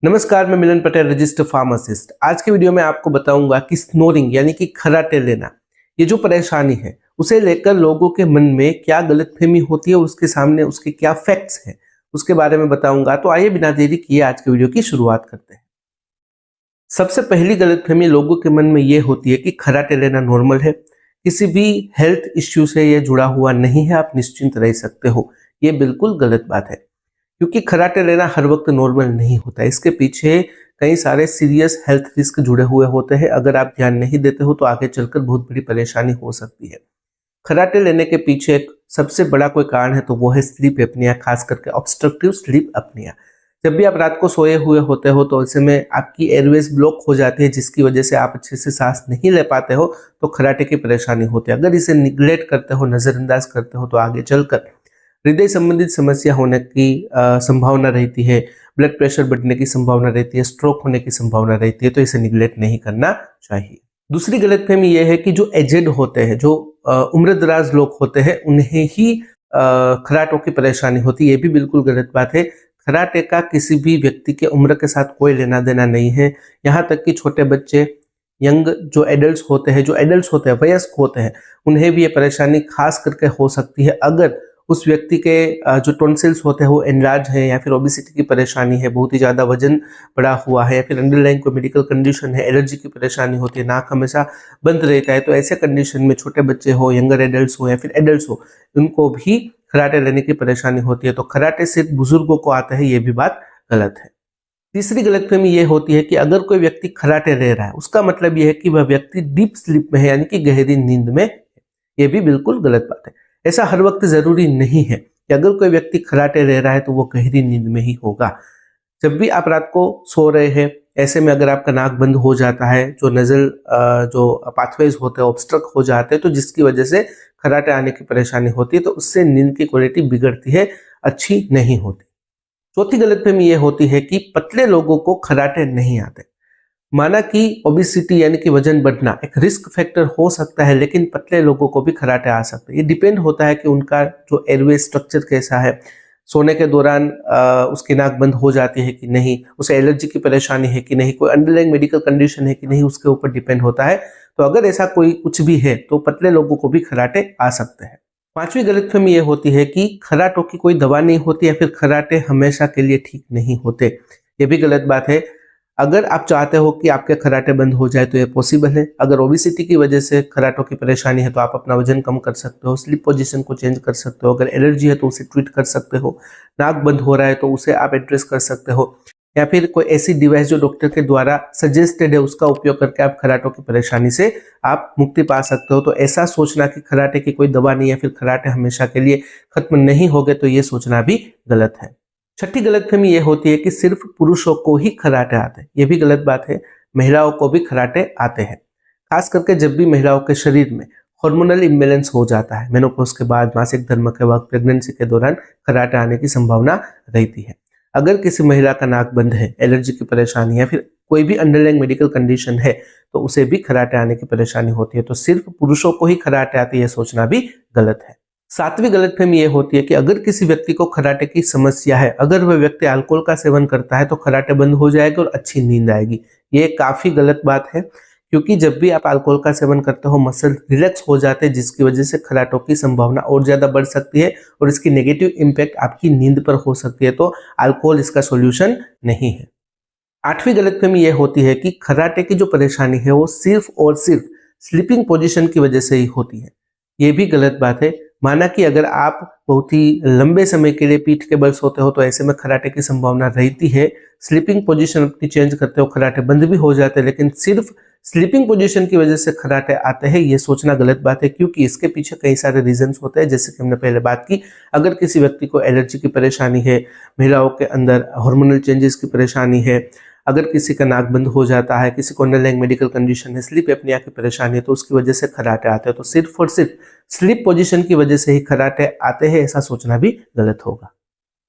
नमस्कार, मैं मिलन Patel, registered pharmacist. आज के वीडियो में आपको बताऊंगा कि स्नोरिंग यानी कि खर्राटे लेना, ये जो परेशानी है उसे लेकर लोगों के मन में क्या गलतफहमी होती है, उसके सामने उसके क्या फैक्ट्स हैं, उसके बारे में बताऊंगा। तो आइए बिना देरी किए आज के वीडियो की शुरुआत करते हैं। सबसे पहली गलतफहमी लोगों के मन में ये होती है कि खर्राटे लेना नॉर्मल है, किसी भी हेल्थ इश्यू से ये जुड़ा हुआ नहीं है, आप निश्चिंत रह सकते हो। ये बिल्कुल गलत बात है, क्योंकि खर्राटे लेना हर वक्त नॉर्मल नहीं होता। इसके पीछे कई सारे सीरियस हेल्थ रिस्क जुड़े हुए होते हैं। अगर आप ध्यान नहीं देते हो तो आगे चलकर बहुत बड़ी परेशानी हो सकती है। खर्राटे लेने के पीछे एक सबसे बड़ा कोई कारण है तो वो है स्लीप एपनिया, खास करके ऑब्स्ट्रक्टिव स्लीप एपनिया। जब भी आप रात को सोए हुए होते हो तो ऐसे में आपकी एयरवेज ब्लॉक हो जाती है, जिसकी वजह से आप अच्छे से सांस नहीं ले पाते हो, तो खर्राटे की परेशानी होती है। अगर इसे निग्लेक्ट करते हो, नजरअंदाज करते हो, तो आगे चलकर हृदय संबंधित समस्या होने की संभावना रहती है, ब्लड प्रेशर बढ़ने की संभावना रहती है, स्ट्रोक होने की संभावना रहती है। तो इसे निग्लेक्ट नहीं करना चाहिए। दूसरी गलतफहमी यह है कि जो एजेड होते हैं, जो उम्रदराज लोग होते हैं, उन्हें ही खर्राटों की परेशानी होती है। ये भी बिल्कुल गलत बात है। खर्राटे का किसी भी व्यक्ति के उम्र के साथ कोई लेना देना नहीं है। यहाँ तक कि छोटे बच्चे, यंग जो एडल्ट होते हैं, वयस्क होते हैं, उन्हें भी ये परेशानी खास करके हो सकती है अगर उस व्यक्ति के जो टॉन्सिल्स होते हैं वो एनलार्ज है, या फिर ओबेसिटी की परेशानी है, बहुत ही ज़्यादा वजन बढ़ा हुआ है, या फिर अंडरलाइन कोई मेडिकल कंडीशन है, एलर्जी की परेशानी होती है, नाक हमेशा बंद रहता है। तो ऐसे कंडीशन में छोटे बच्चे हो, यंगर एडल्ट्स हो या फिर एडल्ट्स हो, उनको भी खर्राटे लेने की परेशानी होती है। तो खर्राटे सिर्फ बुजुर्गों को आता है, ये भी बात गलत है। तीसरी गलतफहमी ये होती है कि अगर कोई व्यक्ति खर्राटे ले रहा है, उसका मतलब ये है कि वह व्यक्ति डीप स्लीप में है, यानी कि गहरी नींद में है। ये भी बिल्कुल गलत बात है। ऐसा हर वक्त जरूरी नहीं है कि अगर कोई व्यक्ति खर्राटे ले रहा है तो वो गहरी नींद में ही होगा। जब भी आप रात को सो रहे हैं, ऐसे में अगर आपका नाक बंद हो जाता है, जो नजल जो पाथवेज होते हैं ऑब्स्ट्रक्ट हो जाते हैं, तो जिसकी वजह से खर्राटे आने की परेशानी होती है, तो उससे नींद की क्वालिटी बिगड़ती है, अच्छी नहीं होती। चौथी गलतफहमी ये होती है कि पतले लोगों को खर्राटे नहीं आते। माना कि ओबेसिटी यानी कि वजन बढ़ना एक रिस्क फैक्टर हो सकता है, लेकिन पतले लोगों को भी खर्राटे आ सकते हैं। ये डिपेंड होता है कि उनका जो एयरवे स्ट्रक्चर कैसा है, सोने के दौरान उसकी नाक बंद हो जाती है कि नहीं, उसे एलर्जी की परेशानी है कि नहीं, कोई अंडरलाइंग मेडिकल कंडीशन है कि नहीं, उसके ऊपर डिपेंड होता है। तो अगर ऐसा कोई कुछ भी है तो पतले लोगों को भी खर्राटे आ सकते हैं। पांचवी गलतफहमी ये होती है कि खर्राटों की कोई दवा नहीं होती, या फिर खर्राटे हमेशा के लिए ठीक नहीं होते। ये भी गलत बात है। अगर आप चाहते हो कि आपके खर्राटे बंद हो जाए तो ये पॉसिबल है। अगर ओबेसिटी की वजह से खर्राटों की परेशानी है तो आप अपना वजन कम कर सकते हो, स्लीप पोजीशन को चेंज कर सकते हो, अगर एलर्जी है तो उसे ट्रीट कर सकते हो, नाक बंद हो रहा है तो उसे आप एड्रेस कर सकते हो, या फिर कोई ऐसी डिवाइस जो डॉक्टर के द्वारा सजेस्टेड है उसका उपयोग करके आप खर्राटों की परेशानी से आप मुक्ति पा सकते हो। तो ऐसा सोचना कि खर्राटे की कोई दवा नहीं है, फिर खर्राटे हमेशा के लिए खत्म नहीं हो गए, तो ये सोचना भी गलत है। छठी गलतफहमी ये होती है कि सिर्फ पुरुषों को ही खर्राटे आते हैं। ये भी गलत बात है। महिलाओं को भी खर्राटे आते हैं, खास करके जब भी महिलाओं के शरीर में हार्मोनल इम्बैलेंस हो जाता है, मेनोपॉज के बाद, मासिक धर्म के वक्त, प्रेगनेंसी के दौरान खर्राटे आने की संभावना रहती है। अगर किसी महिला का नाक बंद है, एलर्जी की परेशानी है, फिर कोई भी अंडरलाइंग मेडिकल कंडीशन है, तो उसे भी खर्राटे आने की परेशानी होती है। तो सिर्फ पुरुषों को ही खर्राटे आते हैं, यह सोचना भी गलत है। सातवीं गलतफहमी ये होती है कि अगर किसी व्यक्ति को खर्राटे की समस्या है, अगर वह व्यक्ति अल्कोहल का सेवन करता है तो खर्राटे बंद हो जाएगा और अच्छी नींद आएगी। ये काफी गलत बात है, क्योंकि जब भी आप अल्कोहल का सेवन करते हो, मसल रिलैक्स हो जाते हैं, जिसकी वजह से खर्राटों की संभावना और ज्यादा बढ़ सकती है और इसकी नेगेटिव इम्पैक्ट आपकी नींद पर हो सकती है। तो अल्कोहल इसका सोल्यूशन नहीं है। आठवीं गलतफहमी यह होती है कि खर्राटे की जो परेशानी है वो सिर्फ और सिर्फ स्लीपिंग पोजीशन की वजह से ही होती है। ये भी गलत बात है। माना कि अगर आप बहुत ही लंबे समय के लिए पीठ के बल सोते हो तो ऐसे में खर्राटे की संभावना रहती है। स्लीपिंग पोजीशन अपनी चेंज करते हो, खर्राटे बंद भी हो जाते हैं, लेकिन सिर्फ स्लीपिंग पोजीशन की वजह से खर्राटे आते हैं, ये सोचना गलत बात है, क्योंकि इसके पीछे कई सारे रीजंस होते हैं। जैसे कि हमने पहले बात की, अगर किसी व्यक्ति को एलर्जी की परेशानी है, महिलाओं के अंदर हार्मोनल चेंजेस की परेशानी है, अगर किसी का नाक बंद हो जाता है, किसी को अंडरलाइंग मेडिकल कंडीशन है, स्लीप एपनिया की परेशानी है, तो उसकी वजह से खर्राटे आते हैं। तो सिर्फ और सिर्फ स्लीप पोजीशन की वजह से ही खर्राटे आते हैं, ऐसा सोचना भी गलत होगा।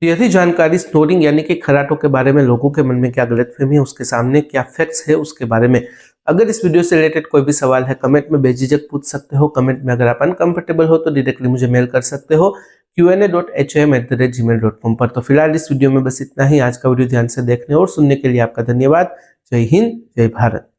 तो यदि जानकारी स्नोरिंग यानी कि खर्राटों के बारे में लोगों के मन में क्या गलतफहमी है, उसके सामने क्या फैक्ट्स है, उसके बारे में अगर इस वीडियो से रिलेटेड कोई भी सवाल है, कमेंट में बेझिझक पूछ सकते हो। कमेंट में अगर आप अनकंफर्टेबल हो तो डायरेक्टली मुझे मेल कर सकते हो। qna.hm@gmail.com पर। तो फिलहाल इस वीडियो में बस इतना ही। आज का वीडियो ध्यान से देखने और सुनने के लिए आपका धन्यवाद। जय हिंद, जय भारत।